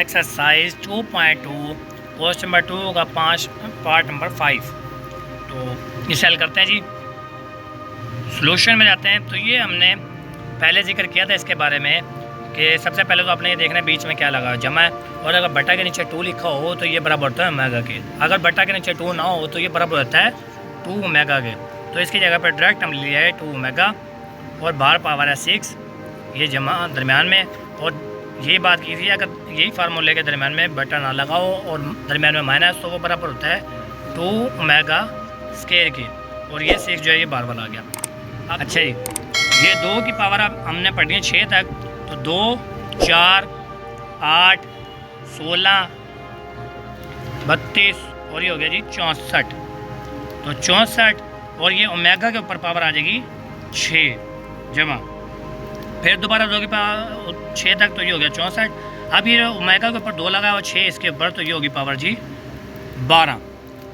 Exercise 2.2 question number 2 का part number 5। तो इसे हल करते हैं जी। सॉल्यूशन में जाते हैं। तो ये हमने पहले जिक्र किया था इसके बारे में कि सबसे पहले तो आपने ये देखना है बीच में क्या लगा जमा है, और अगर बटा के नीचे 2 लिखा हो तो ये बराबर होता है ओमेगा के। अगर बटा के नीचे 2 ना हो तो ये बराबर होता है 2 ओमेगा के। तो इसकी जगह पर डायरेक्ट हम लिया है 2 ओमेगा और बाहर पावर है 6, ये जमा दरमियान में। और ये बात की थी अगर यही फार्मूले के दरमियान में बटा ना लगाओ और दरमियान में माइनस, तो वो बराबर होता है 2 ओमेगा स्क्वायर के। और ये 6 जो है ये बार बार आ गया। अच्छा जी, ये 2 की पावर अब हमने पढ़ी है 6 तक। तो 2, 4, 8, 16, 32 और ये हो गया जी 64। तो 64 और ये ओमेगा के ऊपर पावर आ जाएगी 6 जमा, फिर दोबारा 2 की पावर 6 तक, तो ये हो गया 64। अब ये ओमेगा के ऊपर 2 लगा और 6 इसके ऊपर, तो ये होगी पावर जी 12।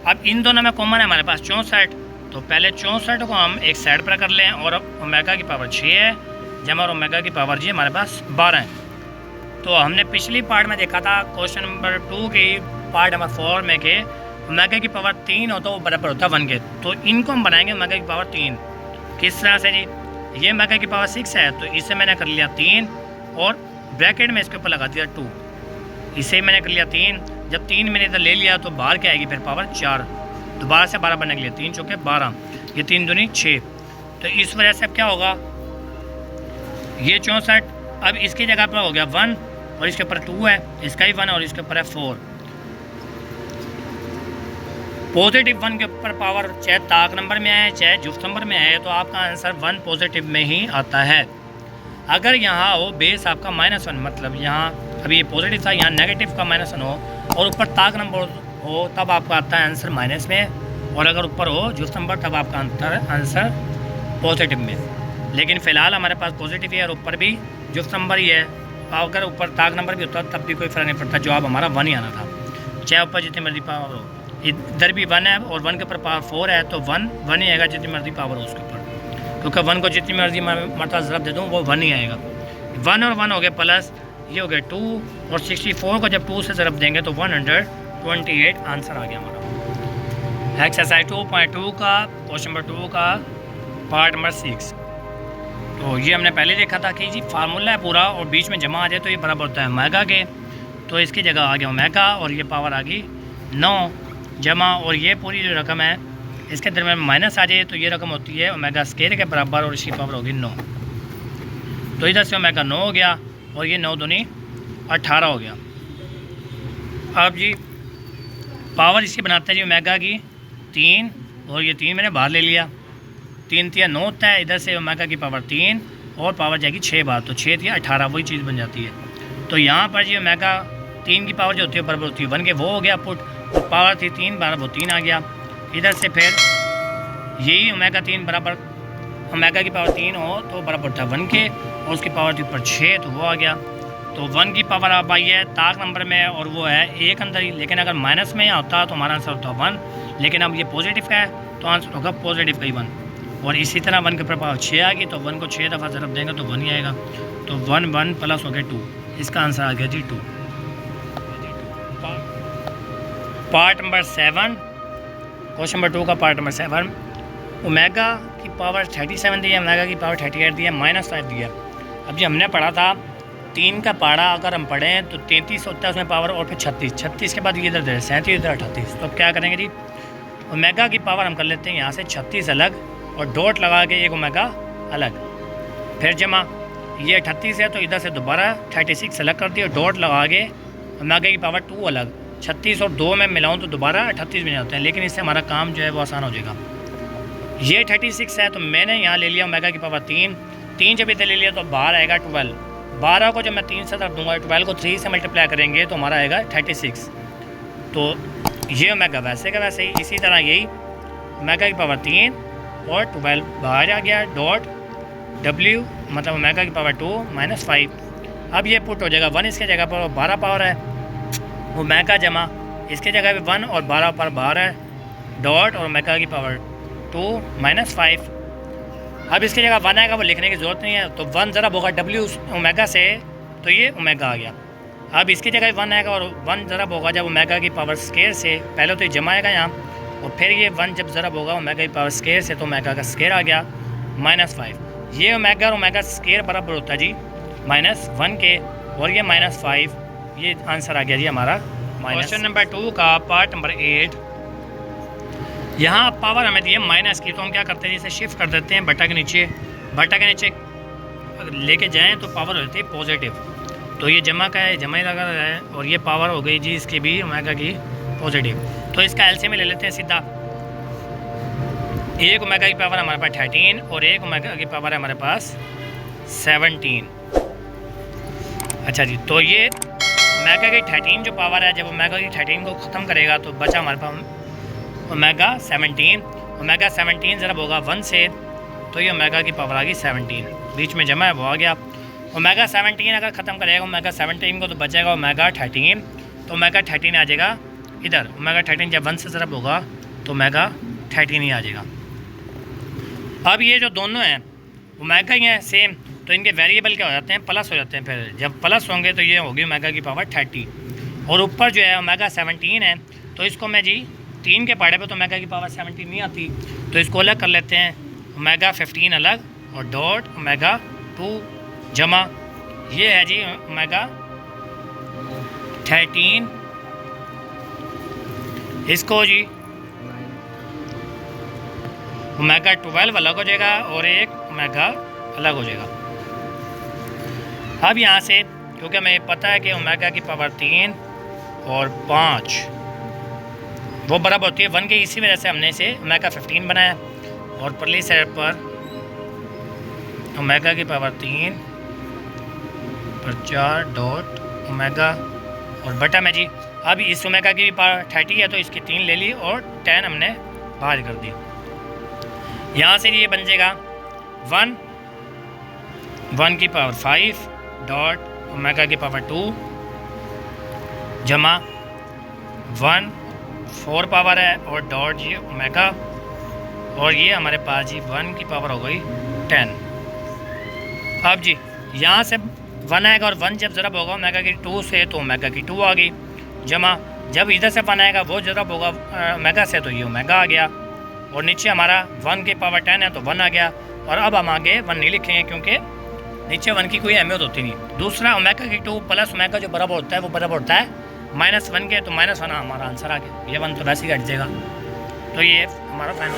अब इन दोनों में कॉमन है हमारे पास 64, तो पहले 64 को हम एक साइड पर कर लें और ओमेगा की पावर 6 है जमा और ओमेगा की पावर जी हमारे पास 12 है। तो हमने पिछली पार्ट में देखा था क्वेश्चन नंबर 2 की पार्ट नंबर 4 में के ओमेगा की पावर 3 हो तो वो बराबर होता है 1 के। तो इनको हम बनाएंगे ओमेगा की पावर 3। किस तरह से जी? ये ओमेगा की पावर 6 है तो इसे मैंने कर लिया 3 और ब्रैकेट में इसके ऊपर लगा दिया 2। इसे मैंने कर लिया 3। जब 3 मैंने इधर ले लिया तो बाहर क्या आएगी फिर पावर 4, दोबारा से 12 बनने के लिए 3 चौके 12, ये 3 दूनी 6। तो इस वजह से अब क्या होगा, ये 64 अब इसकी जगह पर हो गया 1 और इसके ऊपर 2 है, इसका ही 1 और इसके ऊपर है 4। पॉजिटिव 1 के ऊपर पावर चाहे ताक नंबर में आए चाहे जुफ्त नंबर में आए तो आपका आंसर 1 पॉजिटिव में ही आता है। अगर यहाँ हो बेस आपका -1, मतलब यहाँ अभी ये पॉजिटिव था यहाँ नेगेटिव का -1 हो और ऊपर ताक नंबर हो तब आपका आता है आंसर माइनस में, और अगर ऊपर हो जुफ्त नंबर तब आपका आंसर पॉजिटिव में। लेकिन फ़िलहाल हमारे पास पॉजिटिव है और ऊपर भी जुफ्त नंबर ही है। अगर ऊपर ताक नंबर भी होता तब भी कोई फ़र्क नहीं पड़ता, जवाब हमारा 1 ही आना था, चाहे ऊपर जितनी मर्जी पावर हो। इधर भी 1 है और 1 के ऊपर पावर 4 है तो 1 ही आएगा जितनी मर्जी पावर हो उसके ऊपर, क्योंकि 1 को जितनी मर्जी मरतबा ज़रब दे दूँ वो 1 ही आएगा। 1 और 1 हो गए प्लस, ये हो गया 2 और 64 को जब 2 से ज़रब देंगे तो 128 आंसर आ गया हमारा। एक्सरसाइज 2.2 का क्वेश्चन नंबर 2 का पार्ट नंबर 6। तो ये हमने पहले देखा था कि जी फार्मूला है पूरा और बीच में जमा आ जाए तो ये बराबर होता है ओमेगा के। तो इसकी जगह आ गया ओमेगा और ये पावर आ गई 9 जमा, और ये पूरी जो रकम है इसके दरमियान माइनस आ जाए तो ये रकम होती है ओमेगा स्क्वायर के बराबर और इसकी पावर होगी 9। तो इधर से ओमेगा 9 हो गया और ये 9 दूनी 18 हो गया। अब जी पावर इसकी बनाते हैं जी ओमेगा की 3 और ये 3 मैंने बाहर ले लिया, 3 3 9 होता है। इधर से ओमेगा की पावर 3 और पावर जाएगी 6 बार, तो 6 3 18 वही चीज़ बन जाती है। तो यहाँ पर जी ओमेगा 3 की पावर जो होती है बराबर होती है 1 के, वो हो गया पुट, पावर थी 3 बार वो 3 आ गया। इधर से फिर यही ओमेगा 3 बराबर ओमेगा की पावर 3 हो तो बराबर था 1 के और उसकी पावर थी ऊपर 6 तो वो आ गया। तो 1 की पावर अब आई है ताक नंबर में और वो है 1 अंदर ही, लेकिन अगर माइनस में होता तो हमारा आंसर होता 1, लेकिन अब ये पॉजिटिव का है तो आंसर होगा पॉजिटिव का ही 1। और इसी तरह 1 के ऊपर पावर 6 आ गई तो 1 को 6 दफ़ा ज़रब देंगे तो 1 ही आएगा। तो 1 1 प्लस हो गया 2, इसका आंसर आ गया जी 2। पार्ट नंबर 7 क्वेश्चन नंबर 2 का पार्ट नंबर 7। ओमेगा की पावर 37 दी है, ओमेगा की पावर 38 दी है, -5 दिया। अब जी हमने पढ़ा था 3 का पारा अगर हम पढ़ें तो 33 होता है उसमें पावर और फिर 36 के बाद ये इधर 37 इधर 38। तो अब क्या करेंगे जी, ओमेगा की पावर हम कर लेते हैं यहाँ से 36 अलग और डॉट लगा के एक ओमेगा अलग, फिर जमा ये 38 है तो इधर से दोबारा 36 अलग कर दिया, डॉट लगा के ओमेगा की पावर 2 अलग, 36 और 2 में मिलाऊं तो दोबारा 38 बन जाते हैं। लेकिन इससे हमारा काम जो है वो आसान हो जाएगा। ये 36 है तो मैंने यहाँ ले लिया ओमेगा की पावर 3 जब इधर ले लिया तो बाहर आएगा 12। 12 को जब मैं 3 से तरफ दूंगा, 12 को 3 से मल्टीप्लाई करेंगे तो हमारा आएगा 36। तो ये ओमेगा वैसे का वैसे ही, इसी तरह यही ओमेगा की पावर 3 और 12 बाहर आ गया, डॉट W मतलब ओमेगा की पावर 2 -5। अब ये पुट हो जाएगा 1 इसके जगह पर 12 पावर है, ओमेगा जमा इसके जगह पे 1 और 12 पर बाहर है, डॉट और ओमेगा की पावर 2 -5। अब इसकी जगह 1 आएगा वो लिखने की ज़रूरत नहीं है, तो 1 ज़रा होगा W ओमेगा से तो ये ओमेगा आ गया। अब इसकी जगह 1 आएगा और 1 ज़रब होगा जब ओमेगा की पावर स्केयर से, पहले तो ये जमा आएगा यहाँ और फिर ये 1 जब ज़रब होगा ओमेगा की पावर स्केयर से तो ओमेगा का स्केयर आ गया -5। ये ओमेगा और ओमेगा स्केयर बराबर होता है जी -1 के और ये -5। ये आंसर आ गया जी हमारा। क्वेश्चन नंबर 2 का पार्ट नंबर 8। यहाँ पावर हमें दी है माइनस की, तो हम क्या करते हैं, इसे शिफ्ट कर देते हैं बटा के नीचे लेके जाएं तो पावर होती है पॉजिटिव। तो ये जमा का है, जमा ही लगा रहा है और ये पावर हो गई जी इसकी भी ओमेगा की पॉजिटिव। तो इसका एलसीएम में ले लेते हैं सीधा। एक ओमेगा की पावर हमारे पास 13 और एक ओमेगा की पावर है हमारे पास 17। अच्छा जी, तो ये ओमेगा की 13 जो पावर है, जब ओमेगा की 13 को ख़त्म करेगा तो बचा हमारे पास ओमेगा 17। ओमेगा 17 ज़रा होगा 1 से, तो ये ओमेगा की पावर आ गई 17, बीच में जमा है वो आ गया। ओमेगा 17 अगर ख़त्म करेगा ओमेगा 17 को तो बचेगा ओमेगा 13, तो ओमेगा 13 आ जाएगा इधर। ओमेगा 13 जब 1 से ज़रा होगा तो ओमेगा 13 ही आ जाएगा। अब ये जो दोनों हैं ओमेगा ही हैं सेम, तो इनके वेरिएबल क्या हो जाते हैं, प्लस हो जाते हैं। फिर जब प्लस होंगे तो ये होगी ओमेगा की पावर 30 और ऊपर जो है ओमेगा 17 है, तो इसको मैं जी 3 के पहाड़े पे तो ओमेगा की पावर 17 नहीं आती, तो इसको अलग कर लेते हैं। ओमेगा 15 अलग और डॉट ओमेगा 2 जमा ये है जी ओमेगा 13। इसको जी ओमेगा 12 अलग हो जाएगा और एक ओमेगा अलग हो जाएगा। अब यहाँ से क्योंकि हमें पता है कि ओमेगा की पावर 3 और 5 वो बराबर होती है 1 के, इसी वजह से हमने इसे ओमेगा 15 बनाया और परली साइड पर ओमेगा की पावर 3 पर 4 डॉट ओमेगा और बटा में जी। अब इस ओमेगा की पावर 30 है तो इसकी 3 ले ली और 10 हमने बाहर कर दिया। यहाँ से ये बन जाएगा 1 की पावर 5 डॉट ओमेगा की पावर 2 जमा 1 4 पावर है और डॉट जी ओमेगा और ये हमारे पास जी 1 की पावर हो गई 10। अब जी यहाँ से 1 आएगा और 1 जब ज़रब होगा ओमेगा की 2 से तो ओमेगा की 2 आ गई जमा जब इधर से 1 आएगा वो ज़रब होगा ओमेगा से तो ये ओमेगा आ गया और नीचे हमारा 1 की पावर 10 है तो 1 आ गया। और अब हम आगे 1 नहीं लिखेंगे क्योंकि नीचे 1 की कोई अहमियत होती नहीं। दूसरा ओमेगा की 2 प्लस ओमेगा जो बराबर होता है वो बराबर होता है -1 के, तो -1 हमारा आंसर आ गया। ये 1 तो वैसे ही घट जाएगा। तो ये हमारा फाइनल